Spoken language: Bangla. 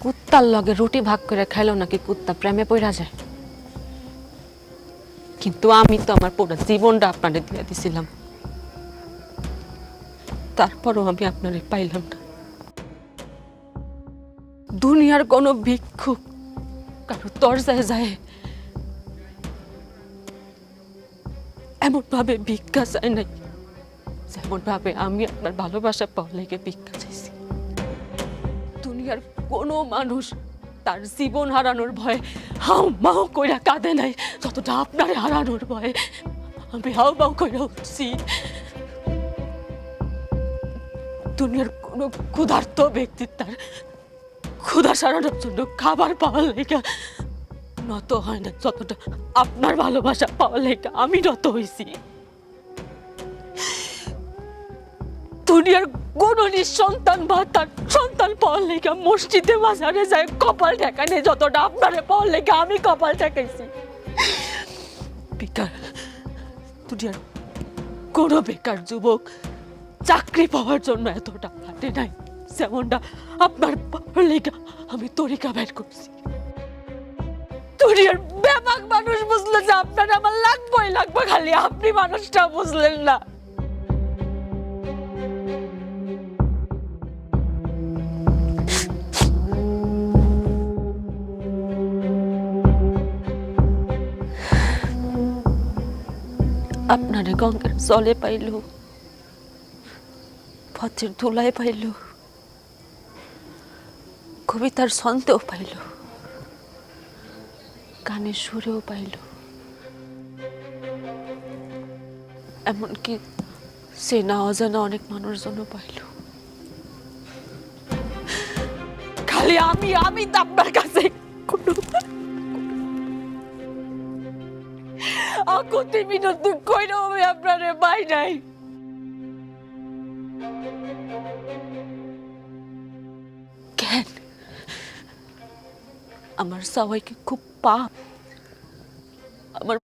কুত্তার লগে রুটি ভাগ করে খাইলো নাকি কুত্তা প্রেমে পড়া যায়। কিন্তু আমি তো আমার পুরো জীবনটা আপনারে দিয়ে দিছিলাম, তারপরও আমি আপনারে পাইলাম না। দুনিয়ার কোনো ভিক্ষুক কারো দরজায় যায় এমন ভাবে ভিক্ষা চাই নাই, যেমন ভাবে আমি আপনার ভালোবাসা পাওয়ার লেগে ভিক্ষা চাইছি। দুনিয়ার কোনো মানুষ তার জীবন হারানোর ভয়ে হাউ মাউ কইরা কাঁদে নাই যতটা আপনারে হারানোর ভয়ে আমি হাউ মাউ কইরা উঠছি। দুনিয়ার কোনো ক্ষুধার্ত ব্যক্তি তার ক্ষুধা সারানোর জন্য খাবার পাওয়ার লেগে নত হয় না যতটা আপনার ভালোবাসা পাওয়ার লেগে আমি নত হয়েছি। দুনিয়ার কোন নিঃসন্তান বা তার সন্তান পাওয়ার লেগে মসজিদে বাজারে যায় কপাল ঠেকানে যতটা আপনারে পাওয়ার লেগে আমি কপাল ঠেকাইছি। বেকার দুনিয়ার কোন বেকার যুবক চাকরি পাওয়ার জন্য এতটা হাঁটে নাই যেমনটা আপনার পাওয়ার লেগে আমি তরিকা বের করছি। দুনিয়ার ব্যাপক মানুষ বুঝলো যে আপনার আমার লাগবে, খালি আপনি মানুষটা বুঝলেন না। আপনারে গঙ্গার জলে পাইল, পথের ধুলায় পাইল, কবিতার ছন্দেও পাইল, গানের সুরেও পাইল, এমনকি চেনা অজানা অনেক মানুষজনও পাইল। খালি আমি তো আপনার কাছে আকুতি মিনতি কইরাও আমি আপনারে পাই নাই। কেন আমার সবাইকে খুব পাপ? আমার